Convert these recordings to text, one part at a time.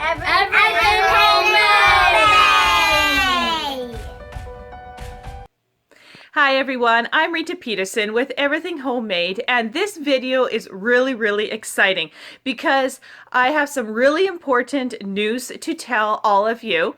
Everything homemade! Hi everyone, I'm Rita Peterson with Everything Homemade, and this video is really exciting because I have some really important news to tell all of you,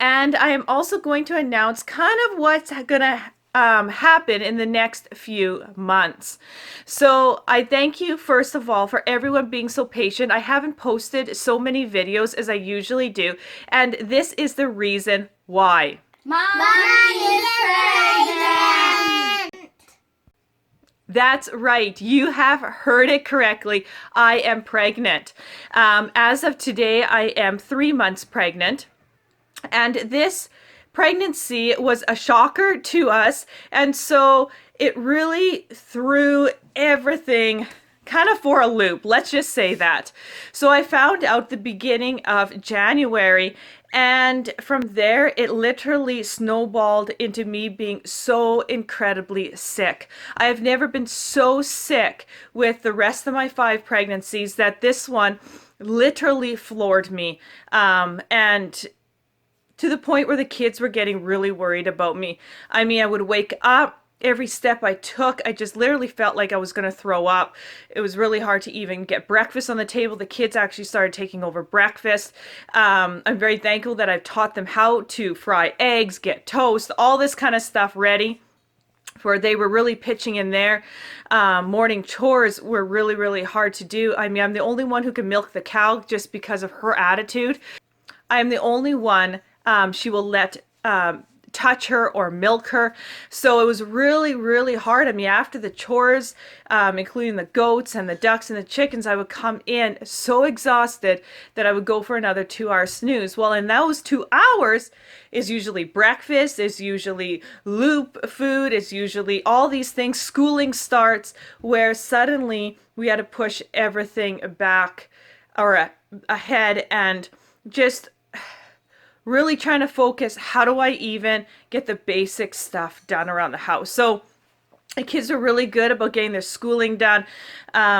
and I am also going to announce kind of what's gonna happen in the next few months. So I thank you first of all for everyone being so patient. I haven't posted so many videos as I usually do, and this is the reason why. Mommy is pregnant! That's right. You have heard it correctly. I am pregnant. As of today, I am 3 months pregnant. And this pregnancy was a shocker to us. And so it really threw everything kind of for a loop. Let's just say that. So I found out the beginning of January, and from there it literally snowballed into me being so incredibly sick. I have never been so sick with the rest of my 5 pregnancies that this one literally floored me. And to the point where the kids were getting really worried about me. I mean, I would wake up. Every step I took, I just literally felt like I was going to throw up. It was really hard to even get breakfast on the table. The kids actually started taking over breakfast. I'm very thankful that I've taught them how to fry eggs, get toast, all this kind of stuff ready, where they were really pitching in there. Morning chores were really hard to do. I mean, I'm the only one who can milk the cow just because of her attitude. I am the only one she will let touch her or milk her. So it was really hard. I mean, after the chores, including the goats and the ducks and the chickens, I would come in so exhausted that I would go for another 2-hour snooze. Well, in those 2 hours is usually breakfast, is usually loop food, is usually all these things. Schooling starts, where suddenly we had to push everything back or ahead, and just really trying to focus, how do I even get the basic stuff done around the house? So the kids are really good about getting their schooling done,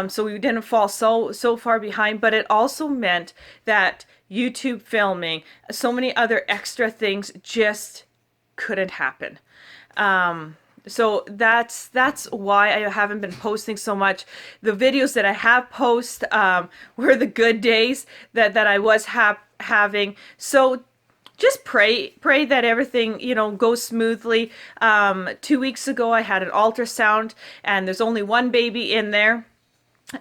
so we didn't fall so far behind. But it also meant that YouTube filming, so many other extra things just couldn't happen. So that's why I haven't been posting so much. The videos that I have posted were the good days that I was having. So just pray that everything, goes smoothly. 2 weeks ago, I had an ultrasound, and there's only one baby in there.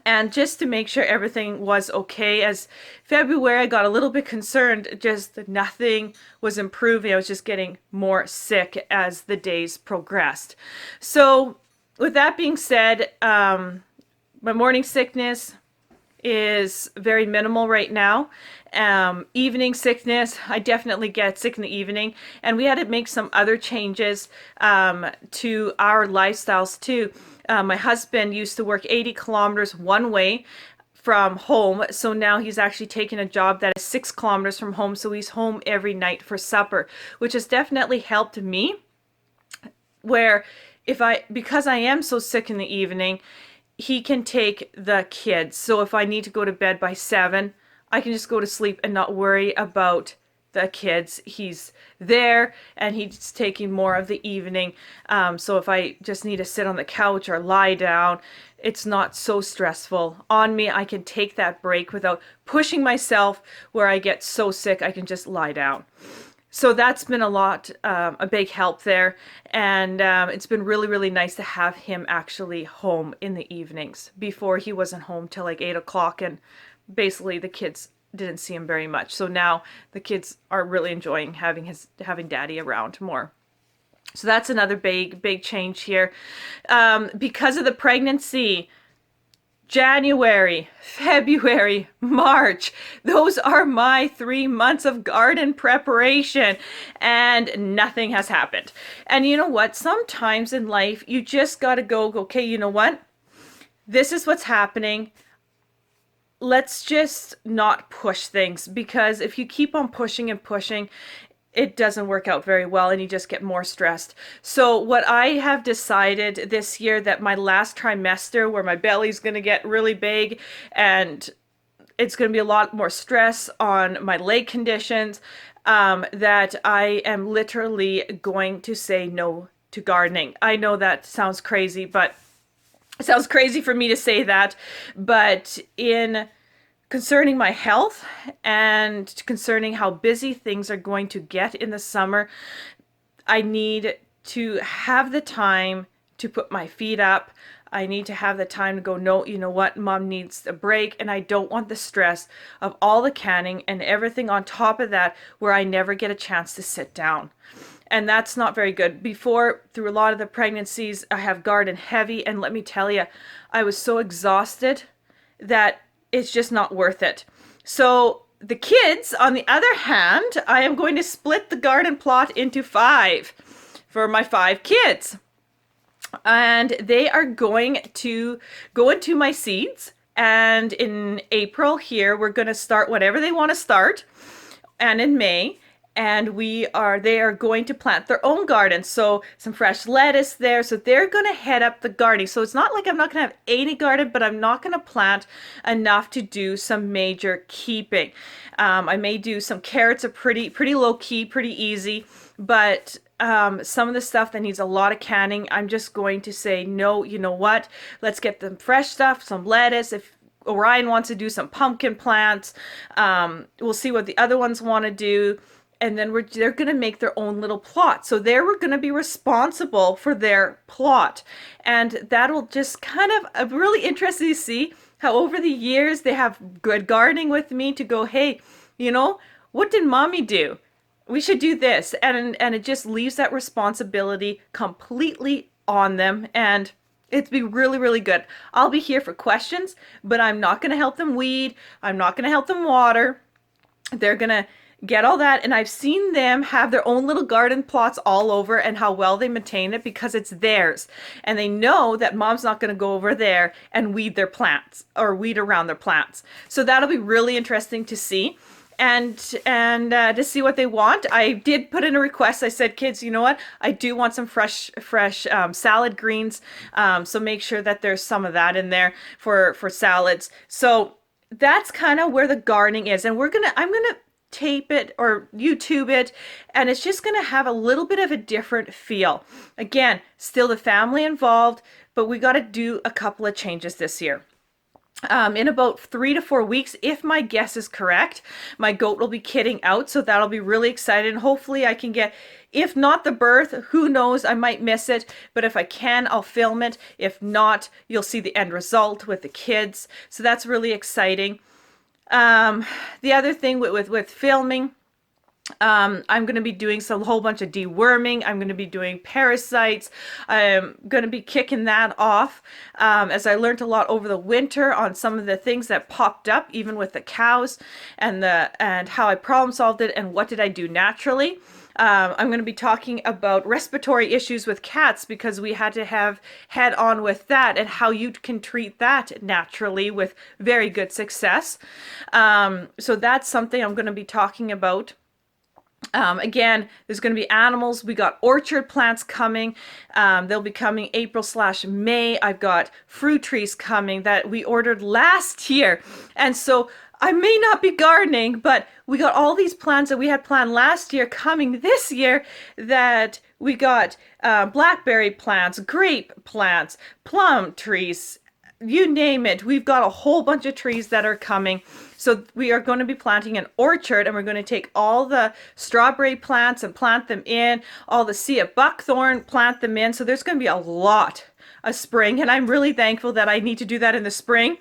And just to make sure everything was okay, as February, I got a little bit concerned, just nothing was improving. I was just getting more sick as the days progressed. So with that being said, my morning sickness is very minimal right now. Evening sickness, I definitely get sick in the evening, and we had to make some other changes to our lifestyles too. My husband used to work 80 kilometers one way from home, so now he's actually taken a job that is 6 kilometers from home, so he's home every night for supper, which has definitely helped me, where because I am so sick in the evening, he can take the kids. So if I need to go to bed by 7, I can just go to sleep and not worry about the kids. He's there and he's taking more of the evening. So if I just need to sit on the couch or lie down, it's not so stressful on me. I can take that break without pushing myself where I get so sick I can just lie down. So that's been a big help there. And it's been really nice to have him actually home in the evenings. Before, he wasn't home till like 8 o'clock, and basically the kids didn't see him very much. So now the kids are really enjoying having daddy around more. So that's another big change here. Because of the pregnancy, January, February, March, those are my 3 months of garden preparation, and nothing has happened. And you know what? Sometimes in life, you just got to go, okay, you know what? This is what's happening. Let's just not push things, because if you keep on pushing and pushing, it doesn't work out very well and you just get more stressed. So what I have decided this year, that my last trimester, where my belly's going to get really big and it's going to be a lot more stress on my leg conditions, that I am literally going to say no to gardening. I know that sounds crazy, but it sounds crazy for me to say that, but in concerning my health and concerning how busy things are going to get in the summer, I need to have the time to put my feet up. I need to have the time to go, no, you know what, mom needs a break, and I don't want the stress of all the canning and everything on top of that where I never get a chance to sit down. And that's not very good. Before, through a lot of the pregnancies, I have garden heavy, and let me tell you, I was so exhausted that it's just not worth it. So the kids, on the other hand, I am going to split the garden plot into 5 for my 5 kids. And they are going to go into my seeds. And in April here, we're going to start whatever they want to start. And in May, and they are going to plant their own garden. So some fresh lettuce there. So they're going to head up the gardening. So it's not like I'm not going to have 80 garden, but I'm not going to plant enough to do some major keeping. I may do some carrots, are pretty low key, pretty easy, but some of the stuff that needs a lot of canning, I'm just going to say, no, you know what? Let's get the fresh stuff, some lettuce. If Orion wants to do some pumpkin plants, we'll see what the other ones want to do. And then they're going to make their own little plot. So they're going to be responsible for their plot. And that'll just kind of really interesting to see how over the years they have good gardening with me to go, hey, you know, what did mommy do? We should do this. And it just leaves that responsibility completely on them. And it'd be really, really good. I'll be here for questions, but I'm not going to help them weed. I'm not going to help them water. They're going to get all that, and I've seen them have their own little garden plots all over and how well they maintain it because it's theirs, and they know that mom's not going to go over there and weed their plants or weed around their plants. So that'll be really interesting to see, and to see what they want. I did put in a request. I said, kids, you know what, I do want some fresh salad greens, so make sure that there's some of that in there for salads. So that's kind of where the gardening is, and I'm gonna tape it or YouTube it, and it's just going to have a little bit of a different feel. Again, still the family involved, but we got to do a couple of changes this year. In about 3 to 4 weeks, if my guess is correct, my goat will be kidding out, so that'll be really exciting. Hopefully I can get, if not the birth, who knows, I might miss it, but if I can, I'll film it. If not, you'll see the end result with the kids, so that's really exciting. The other thing with filming, I'm going to be doing a whole bunch of deworming. I'm going to be doing parasites. I'm going to be kicking that off, as I learned a lot over the winter on some of the things that popped up, even with the cows, and how I problem solved it and what did I do naturally. I'm going to be talking about respiratory issues with cats because we had to have head on with that and how you can treat that naturally with very good success. So that's something I'm going to be talking about. Again, there's going to be animals. We got orchard plants coming. They'll be coming April/May. I've got fruit trees coming that we ordered last year. And so I may not be gardening, but we got all these plants that we had planned last year coming this year, that we got blackberry plants, grape plants, plum trees, you name it. We've got a whole bunch of trees that are coming. So we are going to be planting an orchard, and we're going to take all the strawberry plants and plant them in, all the sea buckthorn, plant them in. So there's going to be a lot of spring, and I'm really thankful that I need to do that in the spring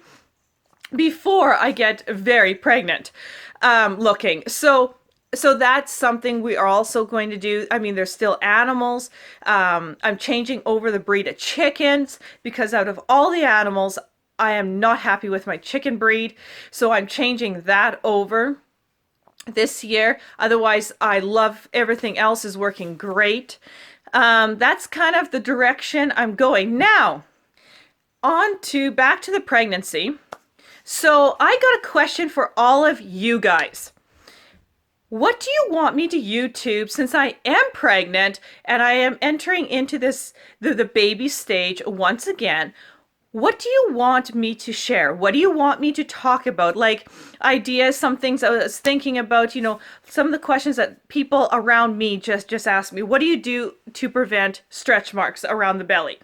before I get very pregnant looking. So that's something we are also going to do. I mean, there's still animals. I'm changing over the breed of chickens because out of all the animals, I am not happy with my chicken breed. So I'm changing that over this year. Otherwise, I love everything else is working great. That's kind of the direction I'm going. Now, back to the pregnancy. So I got a question for all of you guys. What do you want me to YouTube since I am pregnant and I am entering into the baby stage once again? what do you want me to share? What do you want me to talk about? Like ideas, some things I was thinking about, some of the questions that people around me just ask me. What do you do to prevent stretch marks around the belly?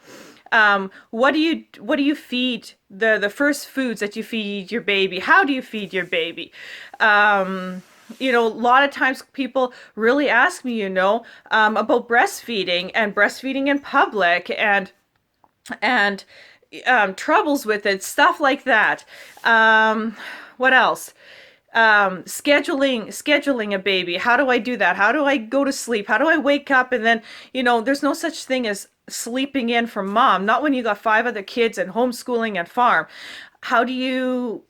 What do you feed the first foods that you feed your baby? How do you feed your baby? A lot of times people really ask me, about breastfeeding and breastfeeding in public and troubles with it, stuff like that. What else? Scheduling a baby. How do I do that? How do I go to sleep? How do I wake up? And then, there's no such thing as sleeping in from mom, not when you got 5 other kids and homeschooling and farm. How do you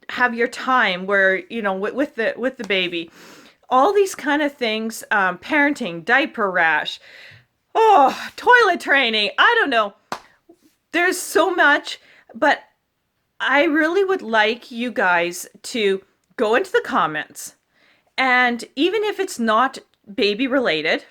have your time where, with the baby? All these kind of things, parenting, diaper rash, toilet training. I don't know. There's so much, but I really would like you guys to go into the comments, and even if it's not baby related,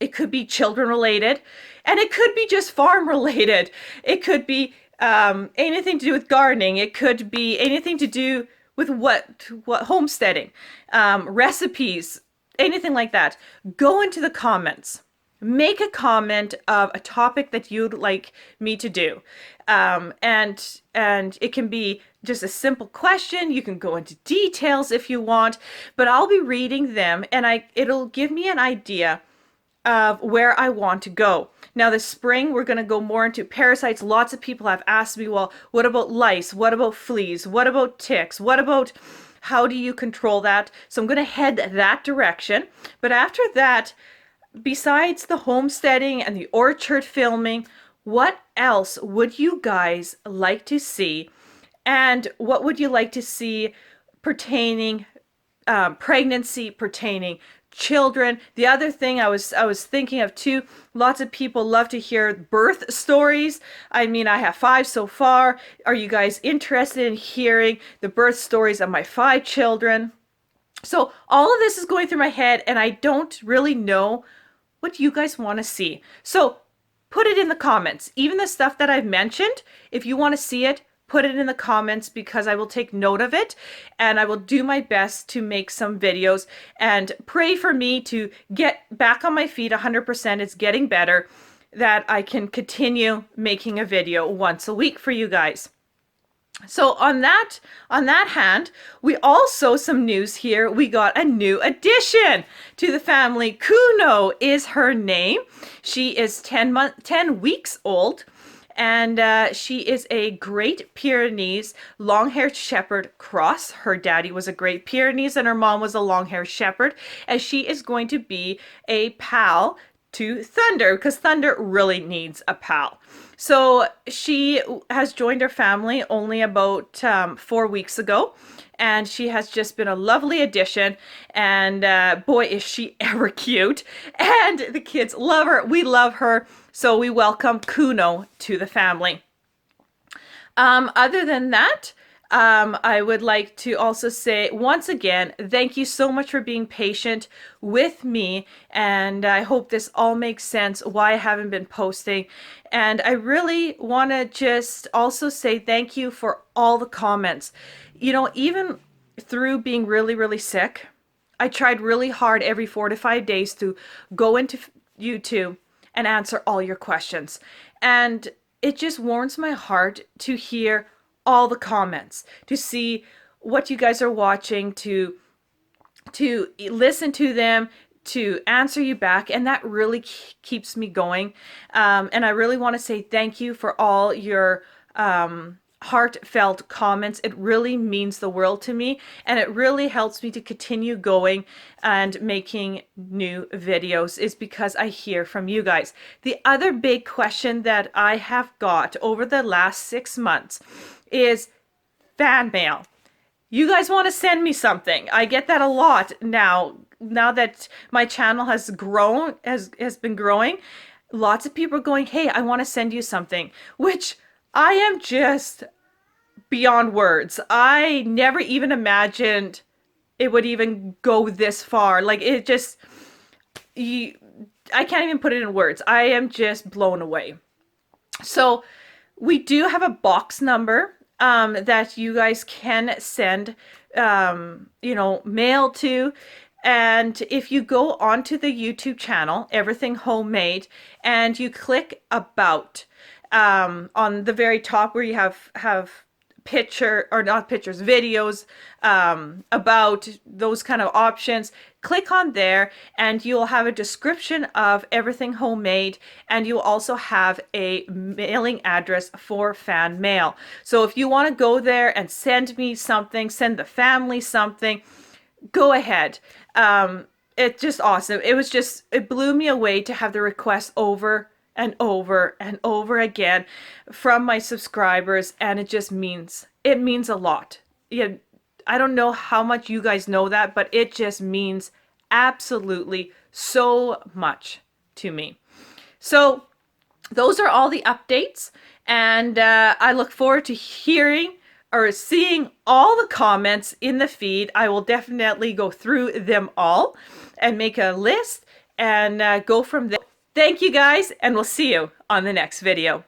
it could be children related, and it could be just farm related. It could be anything to do with gardening. It could be anything to do with what homesteading, recipes, anything like that. Go into the comments. Make a comment of a topic that you'd like me to do. And it can be just a simple question. You can go into details if you want, but I'll be reading them, and it'll give me an idea of where I want to go. Now this spring, we're going to go more into parasites. Lots of people have asked me, well, what about lice? What about fleas? What about ticks? What about how do you control that? So I'm going to head that direction. But after that, besides the homesteading and the orchard filming, what else would you guys like to see? And what would you like to see pertaining pregnancy, pertaining children? The other thing I was thinking of too, lots of people love to hear birth stories. I mean, I have 5 so far. Are you guys interested in hearing the birth stories of my 5 children? So all of this is going through my head, and I don't really know what you guys want to see. So put it in the comments. Even the stuff that I've mentioned, if you want to see it, put it in the comments, because I will take note of it, and I will do my best to make some videos. And pray for me to get back on my feet 100%. It's getting better, that I can continue making a video once a week for you guys. So on that hand, we also, some news here. We got a new addition to the family. Kuno is her name. She is 10 weeks old. And she is a Great Pyrenees long-haired shepherd cross. Her daddy was a Great Pyrenees and her mom was a long-haired shepherd. And she is going to be a pal to Thunder, because Thunder really needs a pal. So she has joined her family only about 4 weeks ago. And she has just been a lovely addition. And boy, is she ever cute. And the kids love her. We love her. So we welcome Kuno to the family. Other than that, I would like to also say once again, thank you so much for being patient with me. And I hope this all makes sense why I haven't been posting. And I really want to just also say thank you for all the comments. Even through being really, really sick, I tried really hard every 4 to 5 days to go into YouTube and answer all your questions. And it just warms my heart to hear all the comments, to see what you guys are watching, to listen to them, to answer you back, and that really keeps me going. And I really want to say thank you for all your heartfelt comments. It really means the world to me, and it really helps me to continue going and making new videos, is because I hear from you guys. The other big question that I have got over the last 6 months is fan mail. You guys want to send me something. I get that a lot now that my channel has grown, has been growing. Lots of people are going, hey, I want to send you something, which I am just beyond words. I never even imagined it would even go this far. Like, it just, I can't even put it in words. I am just blown away. So We do have a box number that you guys can send, mail to. And if you go onto the YouTube channel, Everything Homemade, and you click About on the very top where you have picture, or not pictures, videos, about those kind of options, click on there and you'll have a description of Everything Homemade, and you'll also have a mailing address for fan mail. So if you want to go there and send me something, send the family something, go ahead. It's just awesome. It blew me away to have the requests over and over and over again from my subscribers, and it means a lot. Yeah, I don't know how much you guys know that, but it just means absolutely so much to me. So those are all the updates, and I look forward to hearing or seeing all the comments in the feed. I will definitely go through them all and make a list and go from there. Thank you guys, and we'll see you on the next video.